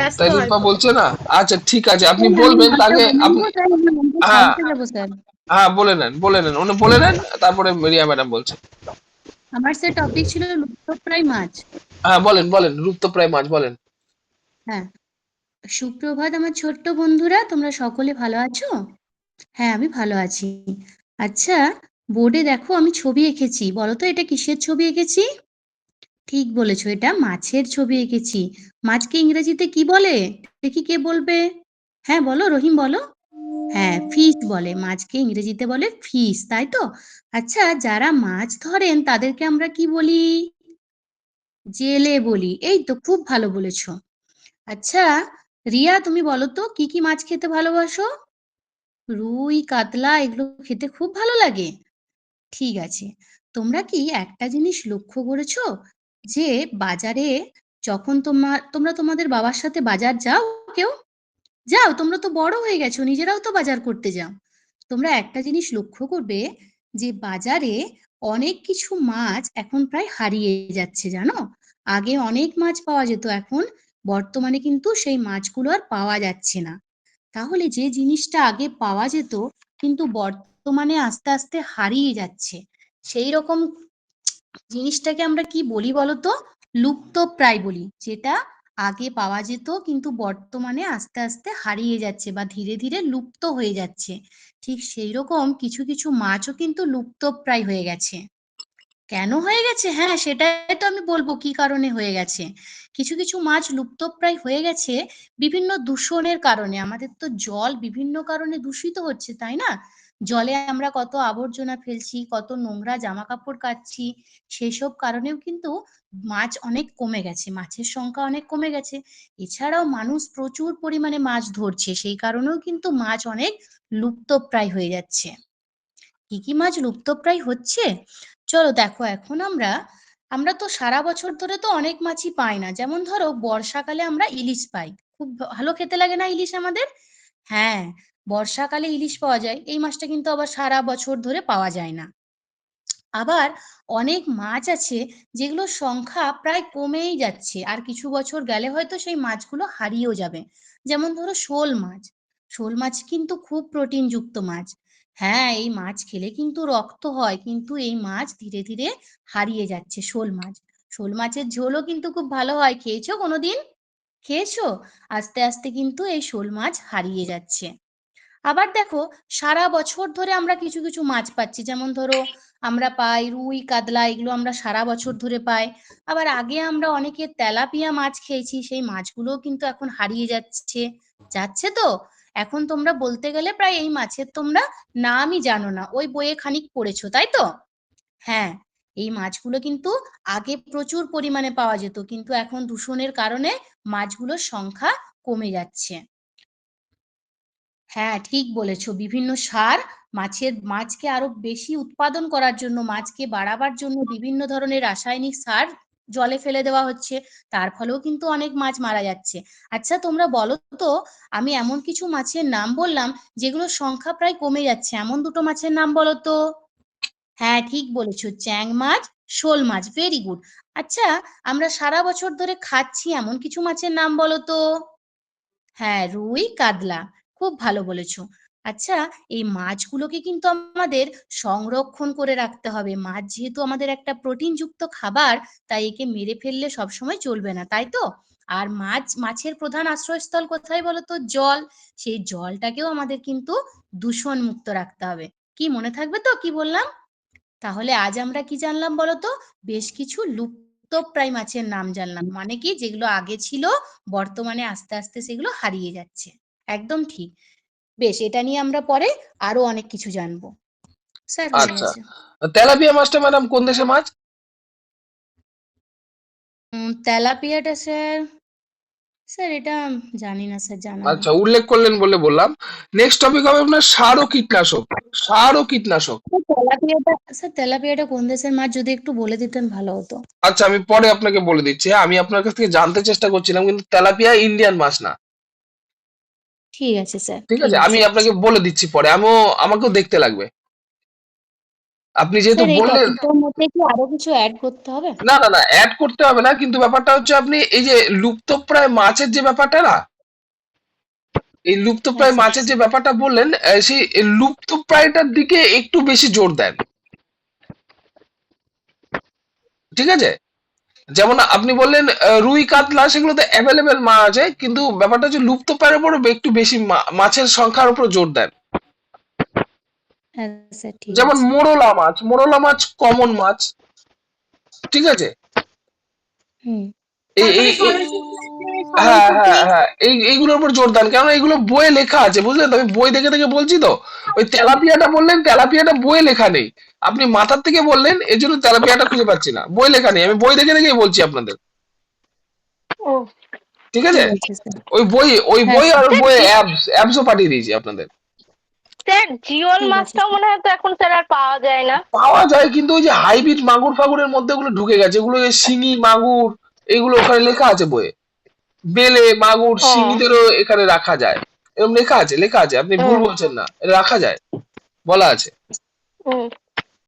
ব্যস্ত তাই রূপা হয়তো। বলছে না। আচ্ছা ঠিক আছে, আপনি তাই আমি বলবেন নামটা তাকে বলে আপনি। নেবো, তাই আমি নামটা হ্যাঁ, সাজাতে যাবো স্যার। হ্যাঁ, বলে নেন উনি বলে নেন, তারপরে রিয়া ম্যাডাম বলছে। আমার স্যার টপিক ছিল লুপ্তপ্রায় মাছ। হ্যাঁ, বলেন লুপ্তপ্রায় মাছ বলেন। হ্যাঁ, সুপ্রভাত আমার ছোট্ট বন্ধুরা, তোমরা সকলে ভালো আছো? হ্যাঁ, আমি ভালো আছি। আচ্ছা, বোর্ডে দেখো আমি ছবি এঁকেছি, বলো তো এটা কিসের ছবি এঁকেছি? ঠিক বলেছো, এটা মাছের ছবি এঁকেছি। মাছকে ইংরেজিতে কি বলে? দেখি কে বলবে। হ্যাঁ বলো, রহিম বলো। হ্যাঁ, ফিশ বলে, মাছকে ইংরেজিতে বলে ফিশ, তাই তো? আচ্ছা, যারা মাছ ধরেন তাদেরকে আমরা কি বলি? জেলে বলি। এই তো, খুব ভালো বলেছো। আচ্ছা, রিয়া তুমি বলো তো কি কি মাছ খেতে ভালোবাসো? রুই, কাতলা এগুলো খেতে খুব ভালো লাগে। ঠিক আছে। তোমরা কি একটা জিনিস লক্ষ্য করেছো যে বাজারে যখন তোমরা তোমাদের বাবার সাথে বাজার যাও কেউ? যাও, তোমরা তো বড় হয়ে গেছো, নিজেরাও তো বাজার করতে যাও। তোমরা একটা জিনিস লক্ষ্য করবে যে বাজারে অনেক কিছু মাছ এখন প্রায় হারিয়ে যাচ্ছে, জানো? আগে অনেক মাছ পাওয়া যেত, এখন বর্তমানে কিন্তু সেই মাছগুলো আর পাওয়া যাচ্ছে না। তাহলে যে জিনিসটা আগে পাওয়া যেত কিন্তু বর্তমানে আস্তে আস্তে হারিয়ে যাচ্ছে, সেই রকম জিনিসটাকে আমরা কি বলি বলতো? লুপ্তপ্রায় বলি। যেটা আগে পাওয়া যেত কিন্তু বর্তমানে আস্তে আস্তে হারিয়ে যাচ্ছে বা ধীরে ধীরে লুপ্ত হয়ে যাচ্ছে। ঠিক সেই রকম কিছু কিছু মাছও কিন্তু লুপ্তপ্রায় হয়ে গেছে। কেন হয়ে গেছে? হ্যাঁ, সেটাই তো আমি বলবো কি কারণে হয়ে গেছে। কিছু কিছু মাছ লুপ্তপ্রায় হয়ে গেছে বিভিন্ন দূষণের কারণে। আমাদের তো জল বিভিন্ন কারণে দূষিত হচ্ছে, তাই না? জলে আমরা কত আবর্জনা ফেলছি, কত নোংরা জামা কাপড় কাচ্ছি, সেসব কারণেও কিন্তু মাছ অনেক কমে গেছে, মাছের সংখ্যা অনেক কমে গেছে। এছাড়াও মানুষ প্রচুর পরিমাণে মাছ ধরছে, সেই কারণেও কিন্তু মাছ অনেক লুপ্তপ্রায় হয়ে যাচ্ছে। কি কি মাছ লুপ্তপ্রায় হচ্ছে? চলো দেখো, এখন আমরা আমরা তো সারা বছর ধরে তো অনেক মাছই পাই না। যেমন ধরো বর্ষাকালে আমরা ইলিশ পাই, খুব ভালো খেতে লাগে না ইলিশ আমাদের? হ্যাঁ, বর্ষাকালে ইলিশ পাওয়া যায়, এই মাছটা কিন্তু আবার সারা বছর ধরে পাওয়া যায় না। আবার অনেক মাছ আছে যেগুলোর সংখ্যা প্রায় কমেই যাচ্ছে, আর কিছু বছর গেলে হয়তো সেই মাছগুলো হারিয়েও যাবে। যেমন ধরো শোল মাছ। শোল মাছ কিন্তু খুব প্রোটিনযুক্ত মাছ। হ্যাঁ, এই মাছ খেলে কিন্তু রক্ত হয়, কিন্তু এই মাছ ধীরে ধীরে হারিয়ে যাচ্ছে। শোল মাছ, শোল মাছের ঝোলও কিন্তু খুব ভালো হয়, খেয়েছো কোনোদিন? খেয়েছো? আস্তে আস্তে কিন্তু এই শোল মাছ হারিয়ে যাচ্ছে। আবার দেখো, সারা বছর ধরে আমরা কিছু কিছু মাছ পাচ্ছি, যেমন ধরো আমরা পাই রুই, কাতলা, এগুলো আমরা সারা বছর ধরে পাই। আবার আগে আমরা অনেকে তেলাপিয়া মাছ খেয়েছি, সেই মাছগুলোও কিন্তু এখন হারিয়ে যাচ্ছে। যাচ্ছে তো। এখন তোমরা বলতে গেলে প্রায় এই মাছের তোমরা নামই জানো না, ওই বইয়ে খানিক পড়েছো, তাই তো? হ্যাঁ, এই মাছগুলো কিন্তু আগে প্রচুর পরিমাণে পাওয়া যেত, কিন্তু এখন দূষণের কারণে মাছগুলোর সংখ্যা কমে যাচ্ছে। হ্যাঁ, ঠিক বলেছো, বিভিন্ন সার মাছকে আরো বেশি উৎপাদন করার জন্য, মাছকে বাড়াবার জন্য বিভিন্ন ধরনের রাসায়নিক সার জলে ফেলে দেওয়া হচ্ছে। তার ফলেও কিন্তু অনেক মাছ মারা যাচ্ছে। আচ্ছা তোমরা বলো তো, আমি এমন কিছু মাছের নাম বললাম যেগুলোর সংখ্যা প্রায় কমে যাচ্ছে, এমন দুটো মাছের নাম বলো তো। হ্যাঁ, ঠিক বলেছো, চ্যাং মাছ, শোল মাছ, ভেরি গুড। আচ্ছা, আমরা সারা বছর ধরে খাচ্ছি এমন কিছু মাছের নাম বলো তো। হ্যাঁ, রুই, কাতলা, খুব ভালো বলেছো। আচ্ছা, এই মাছগুলোকে কিন্তু আমাদের সংরক্ষণ করে রাখতে হবে। মাছ যেহেতু আমাদের একটা প্রোটিনযুক্ত খাবার, তাই একে মেরে ফেললে সবসময় চলবে না, তাই তো? আর মাছের প্রধান আশ্রয়স্থল কোথায় বলো তো? জল। সেই জলটাকেও আমাদের কিন্তু দূষণ মুক্ত রাখতে হবে। কি মনে থাকবে তো কি বললাম? তাহলে আজ আমরা কি জানলাম বলো তো? বেশ কিছু লুপ্তপ্রায় মাছের নাম জানলাম, মানে কি যেগুলো আগে ছিল বর্তমানে আস্তে আস্তে সেগুলো হারিয়ে যাচ্ছে। একদম ঠিক। বেশ, এটা নিয়ে আমরা পরে আরো অনেক কিছু জানবো। স্যার হয়ে আচ্ছা, গেছে। তেলাপিয়া মাছটা ম্যাডাম কোন দেশের মাছ? তেলাপিয়াটা স্যার, স্যার এটা জানি না স্যার, জানা নেই। আচ্ছা, উল্লেখ করলেন বলে বললাম। নেক্সট টপিক হবে আপনার সার ও কীটনাশক। সার ও কীটনাশক। তেলাপিয়াটা কোন দেশের মাছ যদি একটু বলে দিতেন ভালো হতো। আচ্ছা, আমি পরে আপনাকে বলে দিচ্ছি। আমি আপনার কাছ থেকে জানতে চেষ্টা করছিলাম, কিন্তু তেলাপিয়া ইন্ডিয়ান মাছ না। ঠিক আছে স্যার, ঠিক ঠিক আছে, আমি আছে। আপনাকে বলে দিচ্ছি পরে। আমাকেও দেখতে লাগবে। আপনি যেহেতু স্যার এই বললেন, টপিকটার মধ্যে কি আরো কিছু অ্যাড করতে হবে? না না না, অ্যাড করতে হবে না, কিন্তু ব্যাপারটা হচ্ছে আপনি এই যে লুপ্তপ্রায় মাছের যে ব্যাপারটা না, এই হ্যাঁ লুপ্তপ্রায় স্যার। মাছের যে ব্যাপারটা বললেন, সেই লুপ্তপ্রায়টার দিকে একটু বেশি জোর দেন, ঠিক আছে? যেমন আপনি বললেন রুই কাতলা সেগুলো তো অ্যাভেলেবেল মাছ আছে, কিন্তু ব্যাপারটা হচ্ছে লুপ্তপ্রায়ের উপর একটু বেশি মাছের সংখ্যার উপর জোর দেন। হ্যাঁ স্যার, ঠিক যেমন আছে। মোরলা মাছ কমন মাছ, ঠিক আছে? হুম। এই তারপরে এই এই হ্যাঁ সরলপুঁটি। হ্যাঁ হ্যাঁ, এইগুলোর উপর জোর দেন, কারণ এইগুলো বইয়ে লেখা আছে, বুঝলেন তো? আমি বই দেখে দেখে বলছি তো। ওই তেলাপিয়াটা বললেন, তেলাপিয়াটা বইয়ে লেখা নেই, আপনি মাথার থেকে বললেন, এই জন্য তেলাপিয়াটা খুঁজে পাচ্ছি না, বই লেখা নেই, আমি বই দেখে দেখেই বলছি আপনাদের, ও ঠিক আছে? ঠিক আছে স্যার। ওই হ্যাঁ বই স্যার। আর স্যার বইয়ে অ্যাপসও পাঠিয়ে দিয়েছি আপনাদের। স্যার জিওল ঠিক আছে মাছটাও স্যার। মনে হয় তো এখন স্যার আর পাওয়া যায় না। পাওয়া যায়, কিন্তু ওই যে হাইব্রিড মাগুর ফাগুরের মধ্যে ওগুলো ঢুকে গেছে, এগুলো এই শিঙি মাগুর, এগুলো ওখানে লেখা আছে বইয়ে। বেলে মাগুর ও শিঙিদেরও এখানে রাখা যায়, এরকম লেখা আছে, লেখা আছে, আপনি ভুল হুম বলছেন না, এটা রাখা যায়, বলা আছে। হুম